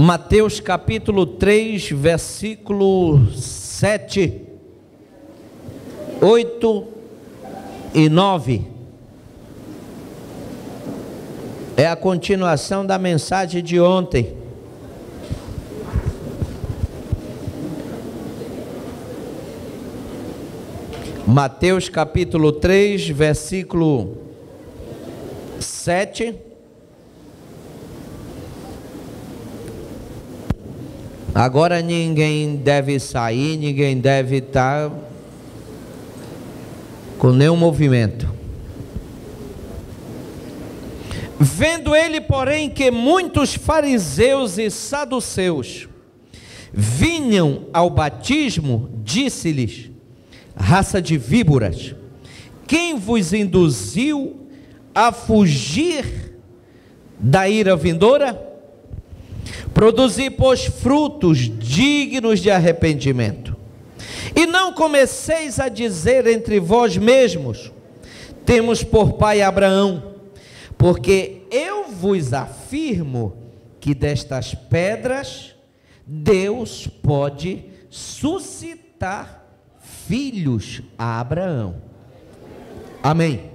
Mateus capítulo 3, versículo 7, 8 e 9. É a continuação da mensagem de ontem. Mateus capítulo 3, versículo 7. Agora ninguém deve sair, ninguém deve estar com nenhum movimento. Vendo ele, porém, que muitos fariseus e saduceus vinham ao batismo, disse-lhes: raça de víboras, quem vos induziu a fugir da ira vindoura? Produzi, pois, frutos dignos de arrependimento. E não comeceis a dizer entre vós mesmos: temos por pai Abraão, porque eu vos afirmo que destas pedras Deus pode suscitar filhos a Abraão. Amém.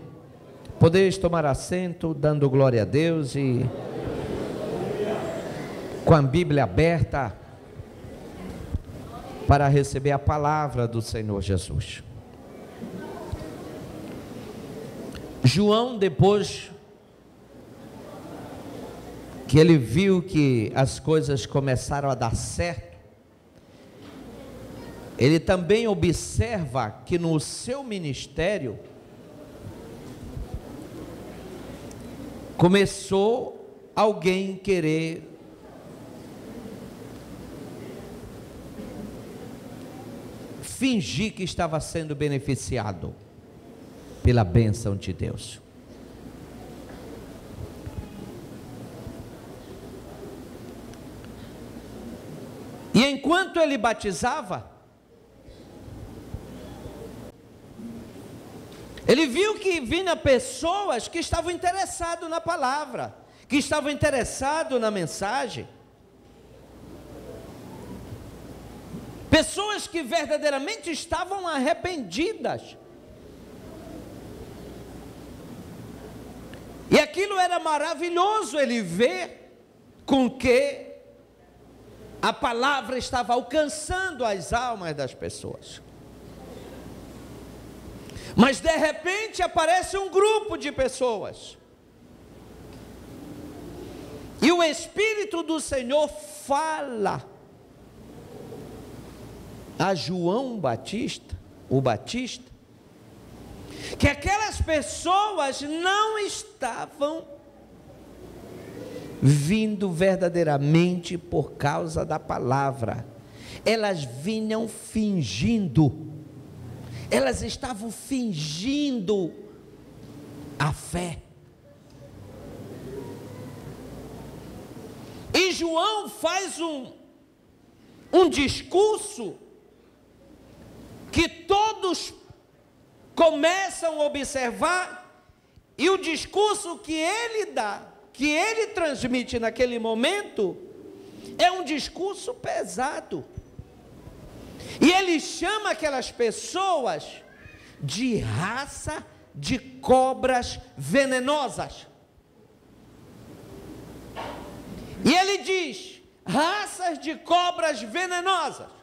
Podeis tomar assento, dando glória a Deus e com a Bíblia aberta para receber a palavra do Senhor Jesus. João, depois que ele viu que as coisas começaram a dar certo, ele também observa que no seu ministério começou alguém querer fingir que estava sendo beneficiado pela bênção de Deus. E enquanto ele batizava, ele viu que vinham pessoas que estavam interessadas na palavra, que estavam interessadas na mensagem, pessoas que verdadeiramente estavam arrependidas. E aquilo era maravilhoso, ele ver com que a palavra estava alcançando as almas das pessoas. Mas de repente aparece um grupo de pessoas, e o Espírito do Senhor fala a João Batista, o Batista, que aquelas pessoas não estavam vindo verdadeiramente por causa da palavra, elas vinham fingindo, elas estavam fingindo a fé. E João faz um discurso que todos começam a observar, e o discurso que ele dá, que ele transmite naquele momento, é um discurso pesado. E ele chama aquelas pessoas de raça de cobras venenosas. E ele diz: raças de cobras venenosas,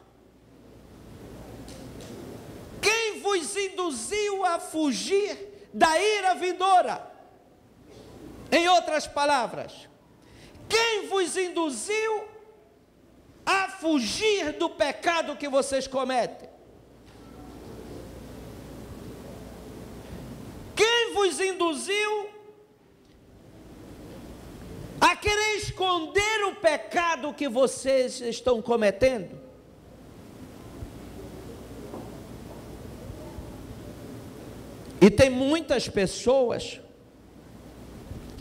quem vos induziu a fugir da ira vindoura? Em outras palavras, quem vos induziu a fugir do pecado que vocês cometem? Quem vos induziu a querer esconder o pecado que vocês estão cometendo? E tem muitas pessoas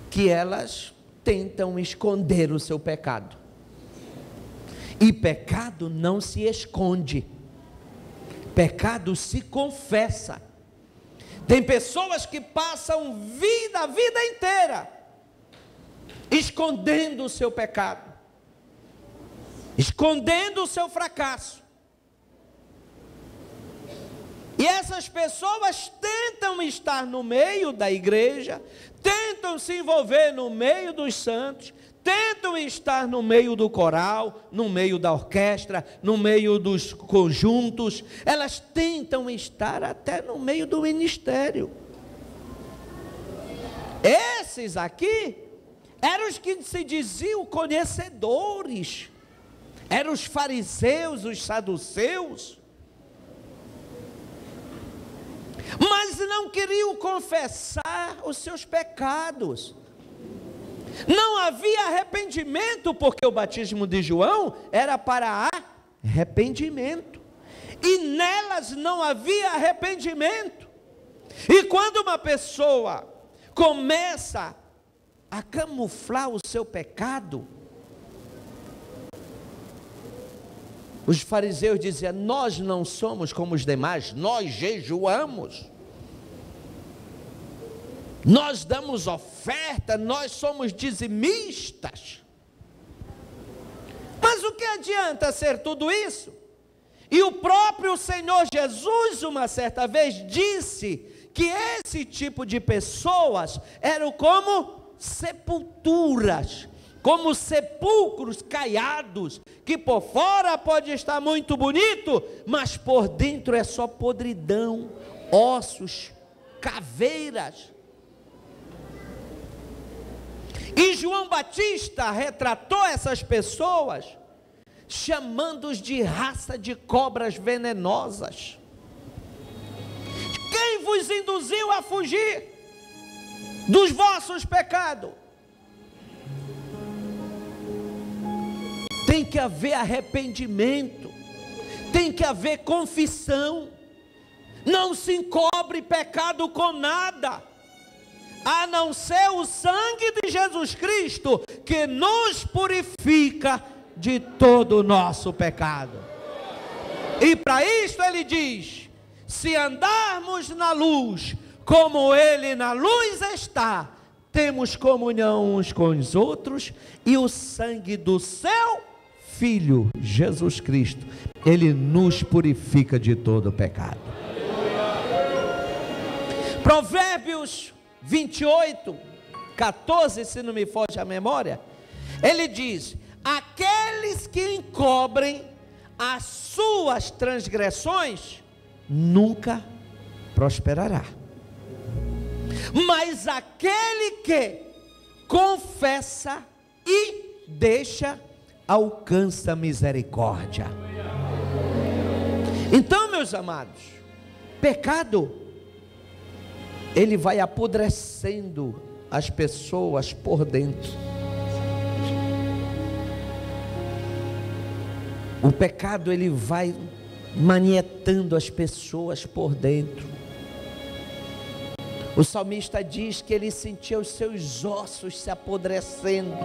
que elas tentam esconder o seu pecado. E pecado não se esconde, pecado se confessa. Tem pessoas que passam a vida inteira escondendo o seu pecado. escondendo o seu fracasso. E essas pessoas tentam estar no meio da igreja, tentam se envolver no meio dos santos, tentam estar no meio do coral, no meio da orquestra, no meio dos conjuntos, elas tentam estar até no meio do ministério. Esses aqui eram os que se diziam conhecedores, eram os fariseus, os saduceus, mas não queriam confessar os seus pecados. Não havia arrependimento, porque o batismo de João era para arrependimento, e nelas não havia arrependimento. E quando uma pessoa começa a camuflar o seu pecado, os fariseus diziam: nós não somos como os demais, nós jejuamos, nós damos oferta, nós somos dizimistas. Mas o que adianta ser tudo isso? E o próprio Senhor Jesus, uma certa vez, disse que esse tipo de pessoas eram como sepulturas, como sepulcros caiados, que por fora pode estar muito bonito, mas por dentro é só podridão, ossos, caveiras. E João Batista retratou essas pessoas, chamando-os de raça de cobras venenosas. Quem vos induziu a fugir dos vossos pecados? Tem que haver arrependimento, tem que haver confissão. Não se encobre pecado com nada, a não ser o sangue de Jesus Cristo, que nos purifica de todo o nosso pecado. E para isto ele diz: se andarmos na luz, como ele na luz está, temos comunhão uns com os outros, e o sangue do seu Filho, Jesus Cristo, ele nos purifica de todo o pecado. Provérbios 28, 14, se não me foge a memória, ele diz: aqueles que encobrem as suas transgressões nunca prosperará, mas aquele que confessa e deixa alcança misericórdia. Então, meus amados, pecado, ele vai apodrecendo as pessoas por dentro. O pecado, ele vai manietando as pessoas por dentro. O salmista diz que ele sentia os seus ossos se apodrecendo.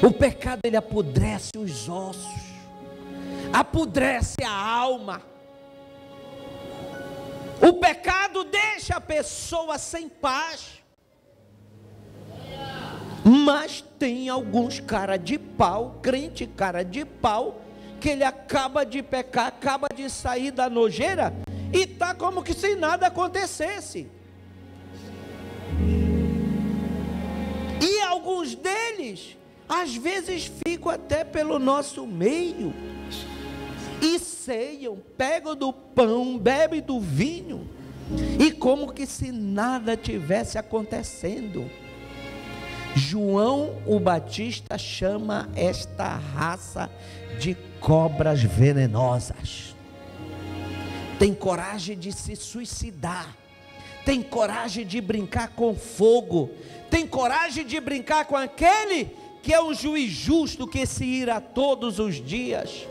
O pecado, ele apodrece os ossos, apodrece a alma. O pecado deixa a pessoa sem paz. Mas tem alguns cara de pau, crente cara de pau, que ele acaba de pecar, acaba de sair da nojeira e está como que se nada acontecesse. E alguns deles às vezes ficam até pelo nosso meio e ceiam, pegam do pão, bebem do vinho, e como que se nada tivesse acontecendo. João o Batista chama esta raça de cobras venenosas. Tem coragem de se suicidar, tem coragem de brincar com fogo, tem coragem de brincar com aquele que é um juiz justo, que se irá todos os dias.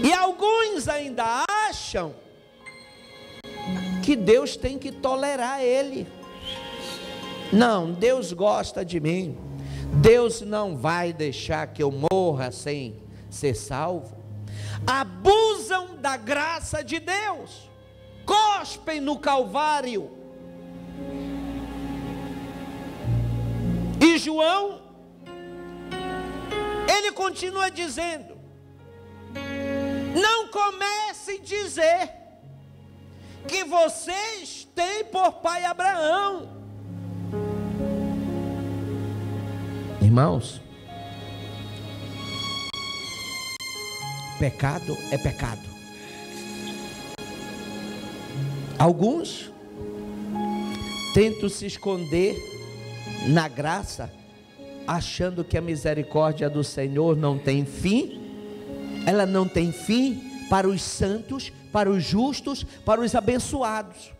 E alguns ainda acham que Deus tem que tolerar ele. Não, Deus gosta de mim, Deus não vai deixar que eu morra sem ser salvo. Abusam da graça de Deus, cospem no Calvário. E João Ele continua dizendo: não comece a dizer que vocês têm por pai Abraão. Irmãos, pecado é pecado. Alguns tentam se esconder na graça, achando que a misericórdia do Senhor não tem fim. Ela não tem fim para os santos, para os justos, para os abençoados.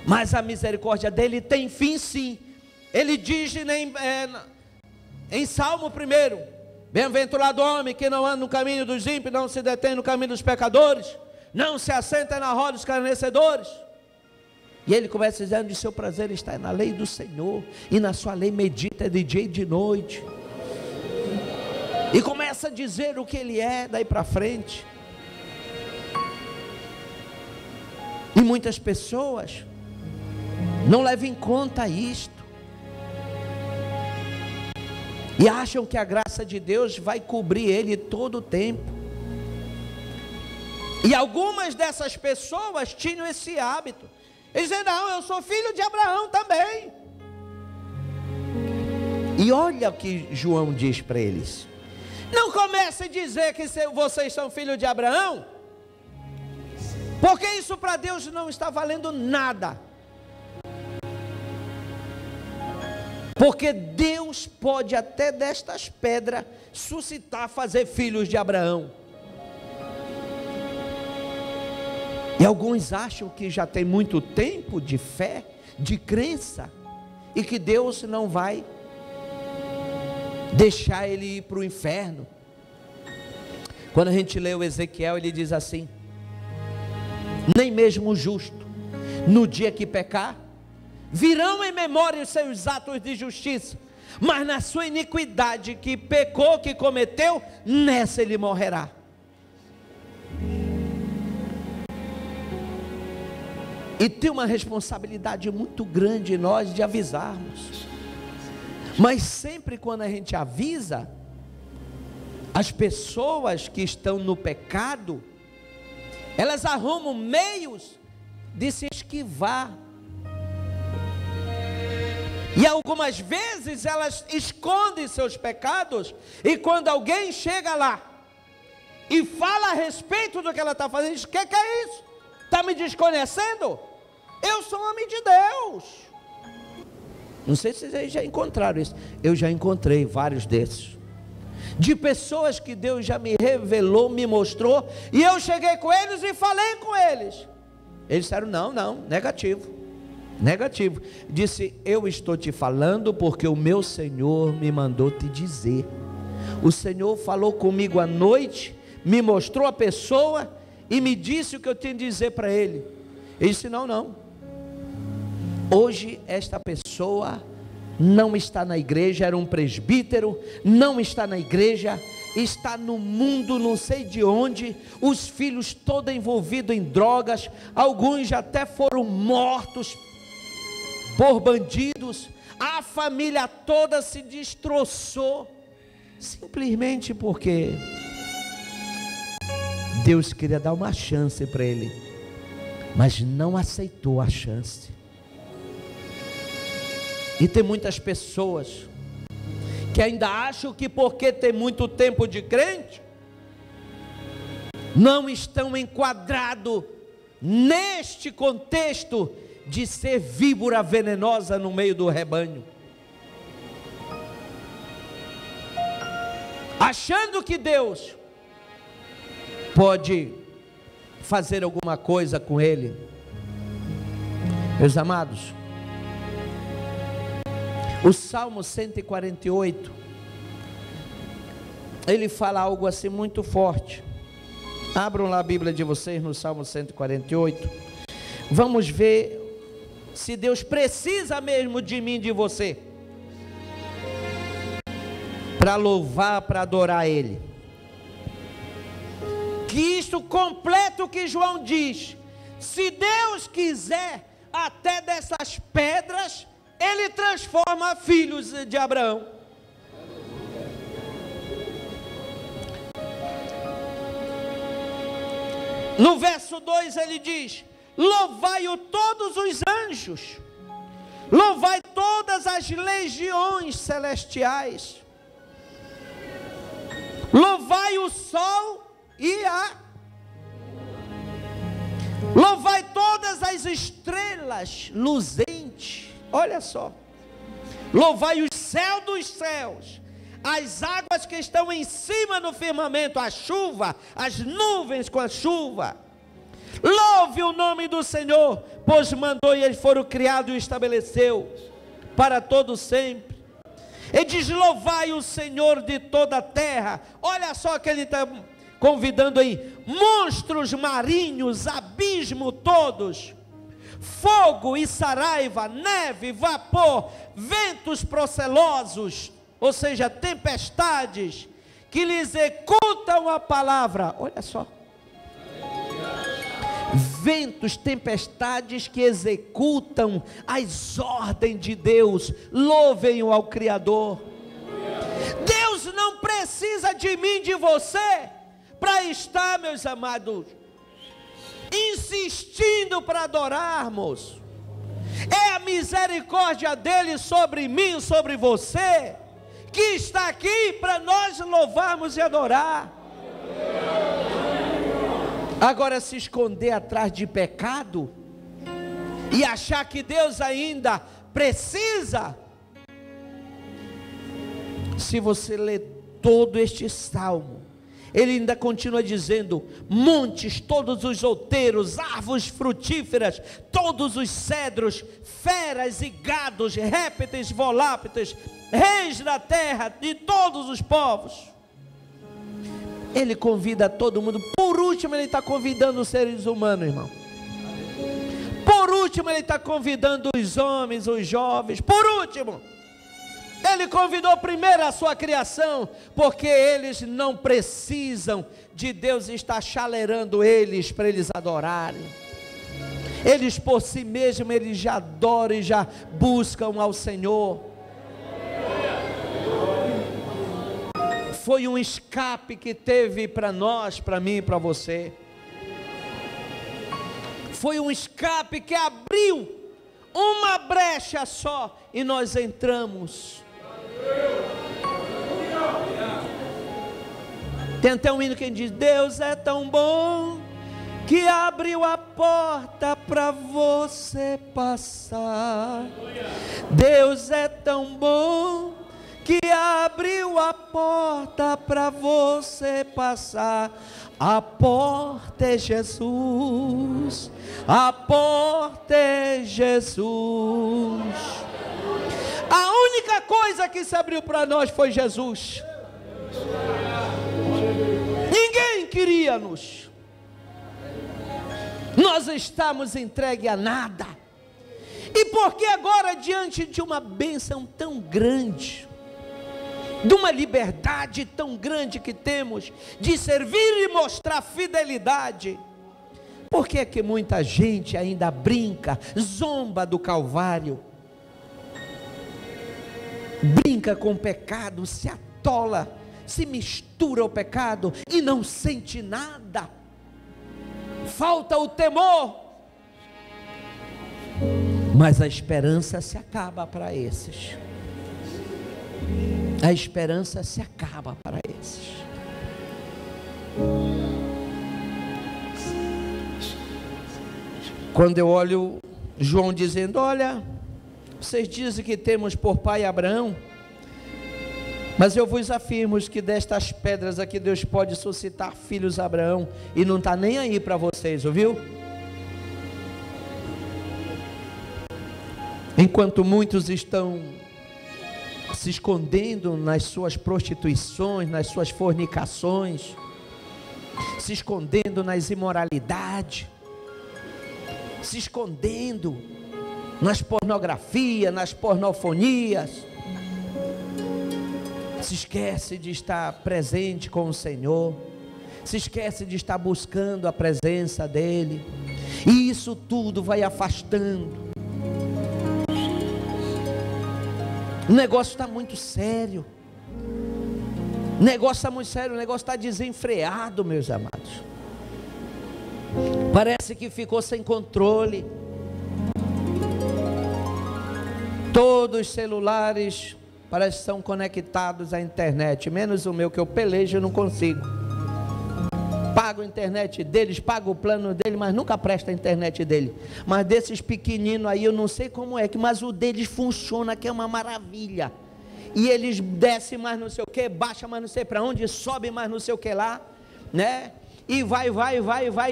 Mas a misericórdia dele tem fim, sim. Ele diz em Salmo 1: bem-aventurado o homem que não anda no caminho dos ímpios, não se detém no caminho dos pecadores, não se assenta na roda dos escarnecedores. E ele começa dizendo: de seu prazer está na lei do Senhor, e na sua lei medita de dia e de noite. E começa a dizer o que ele é daí para frente. E muitas pessoas não levam em conta isto, e acham que a graça de Deus vai cobrir ele todo o tempo. E algumas dessas pessoas tinham esse hábito. Eles dizem: não, eu sou filho de Abraão também. E olha o que João diz para eles: não comece a dizer que vocês são filhos de Abraão, porque isso para Deus não está valendo nada. Porque Deus pode até destas pedras suscitar, fazer filhos de Abraão. E alguns acham que já tem muito tempo de fé, de crença, e que Deus não vai deixar ele ir para o inferno. Quando a gente lê o Ezequiel, ele diz assim: nem mesmo o justo, no dia que pecar, virão em memória os seus atos de justiça, mas na sua iniquidade que pecou, que cometeu, nessa ele morrerá. E tem uma responsabilidade muito grande nós de avisarmos. Mas sempre quando a gente avisa, as pessoas que estão no pecado, elas arrumam meios de se esquivar. E algumas vezes elas escondem seus pecados, e quando alguém chega lá e fala a respeito do que ela está fazendo, diz: que é isso? Está me desconhecendo? Eu sou homem de Deus. Não sei se vocês já encontraram isso. Eu já encontrei vários desses, de pessoas que Deus já me revelou, me mostrou, e eu cheguei com eles e falei com eles. Eles disseram: não, negativo. Disse: eu estou te falando porque o meu Senhor me mandou te dizer. O Senhor falou comigo à noite, me mostrou a pessoa e me disse o que eu tinha de dizer para ele. Ele disse: não, hoje esta pessoa não está na igreja, era um presbítero, não está na igreja, está no mundo não sei de onde, os filhos todos envolvidos em drogas, alguns já até foram mortos por bandidos, a família toda se destroçou, simplesmente porque Deus queria dar uma chance para ele, mas não aceitou a chance. E tem muitas pessoas que ainda acham que porque tem muito tempo de crente, não estão enquadrados neste contexto de ser víbora venenosa no meio do rebanho, achando que Deus pode fazer alguma coisa com ele. Meus amados, o Salmo 148, ele fala algo assim muito forte. Abram lá a Bíblia de vocês no Salmo 148. Vamos ver se Deus precisa mesmo de mim, de você, para louvar, para adorar Ele. Que isto completa o que João diz: se Deus quiser, até dessas pedras Ele transforma filhos de Abraão. No verso 2 ele diz: louvai-o todos os anjos, louvai todas as legiões celestiais, louvai o sol louvai todas as estrelas luzentes. Olha só, louvai o céu dos céus, as águas que estão em cima no firmamento, a chuva, as nuvens com a chuva. Louve o nome do Senhor, pois mandou e eles foram criados e estabeleceu para todo sempre. Ele diz: louvai o Senhor de toda a terra. Olha só que ele está convidando aí: monstros marinhos, abismo todos, fogo e saraiva, neve, vapor, ventos procelosos, ou seja, tempestades que lhe executam a palavra. Olha só, ventos, tempestades que executam as ordens de Deus. Louvem-o ao Criador. Deus não precisa de mim, de você, para estar, meus amados, insistindo para adorarmos. É a misericórdia dele sobre mim, sobre você, que está aqui para nós louvarmos e adorar. Agora, se esconder atrás de pecado e achar que Deus ainda precisa. Se você ler todo este salmo, ele ainda continua dizendo: montes, todos os outeiros, árvores frutíferas, todos os cedros, feras e gados, répteis, volápteis, reis da terra, de todos os povos. Ele convida todo mundo. Por último, ele está convidando os seres humanos, irmão. Por último, ele está convidando os homens, os jovens. Por último, ele convidou primeiro a sua criação, porque eles não precisam de Deus estar chaleirando eles para eles adorarem. Eles por si mesmos, eles já adoram e já buscam ao Senhor. Foi um escape que teve para nós, para mim e para você. Foi um escape que abriu uma brecha só e nós entramos. Tem até um hino que diz: Deus é tão bom que abriu a porta para você passar. Deus é tão bom que abriu a porta para você passar. A porta é Jesus, a porta é Jesus. A única coisa que se abriu para nós foi Jesus. Ninguém queria-nos. Nós estamos entregues a nada. E porque agora, diante de uma bênção tão grande, de uma liberdade tão grande que temos, de servir e mostrar fidelidade, por que é que muita gente ainda brinca, zomba do Calvário, brinca com o pecado, se atola, se mistura ao pecado e não sente nada? Falta o temor. Mas a esperança se acaba para esses. A esperança se acaba para esses. Quando eu olho João dizendo: olha, vocês dizem que temos por pai Abraão, mas eu vos afirmo que destas pedras aqui Deus pode suscitar filhos a Abraão, e não está nem aí para vocês, ouviu? Enquanto muitos estão se escondendo nas suas prostituições, nas suas fornicações, se escondendo nas imoralidades, se escondendo nas pornografias, nas pornofonias, se esquece de estar presente com o Senhor, se esquece de estar buscando a presença dEle, e isso tudo vai afastando. O negócio está muito sério. O negócio está muito sério, o negócio está desenfreado, meus amados. Parece que ficou sem controle. Todos os celulares parece que são conectados à internet, menos o meu, que eu pelejo e não consigo. Pago a internet deles, pago o plano dele, mas nunca presta a internet dele. Mas desses pequeninos aí, eu não sei como é, mas o deles funciona, que é uma maravilha. E eles descem mais não sei o que, baixa mais não sei para onde, sobe mais não sei o que lá, né? E vai,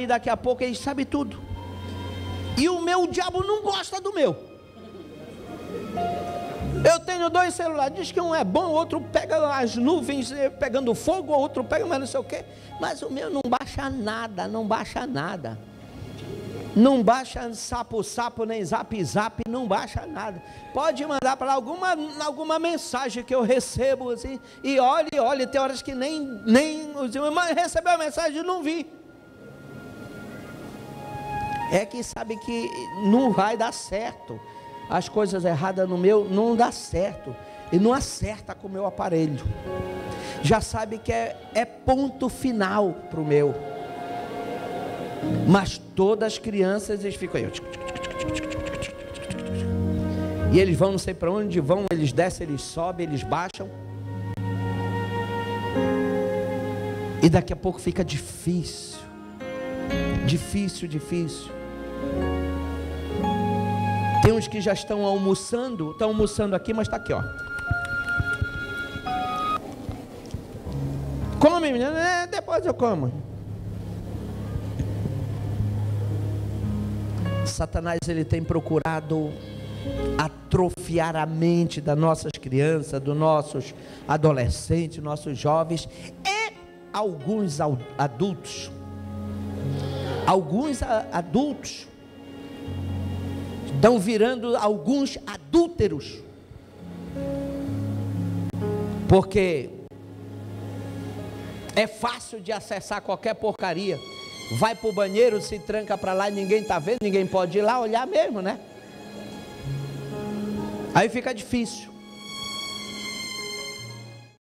e daqui a pouco eles sabem tudo. E o meu, o diabo não gosta do meu. Eu tenho 2 celulares, diz que um é bom, o outro pega as nuvens pegando fogo, o outro pega mais não sei o que, mas o meu não baixa nada, não baixa nada. Não baixa sapo, nem zap, não baixa nada. Pode mandar para lá alguma mensagem que eu recebo assim, e olhe, tem horas que nem os irmãos recebeu a mensagem e não vi. É que sabe que não vai dar certo. As coisas erradas no meu não dá certo. E não acerta com o meu aparelho. Já sabe que é ponto final para o meu. Mas todas as crianças, eles ficam aí. E eles vão, não sei para onde vão, eles descem, eles sobem, eles baixam. E daqui a pouco fica difícil. Difícil. Tem uns que já estão almoçando aqui, mas está aqui, ó. Come, menina, depois eu como. Satanás, ele tem procurado atrofiar a mente das nossas crianças, dos nossos adolescentes, nossos jovens e alguns adultos. Alguns adultos estão virando alguns adúlteros, porque é fácil de acessar qualquer porcaria. Vai para o banheiro, se tranca para lá e ninguém está vendo, ninguém pode ir lá olhar mesmo, né? Aí fica difícil.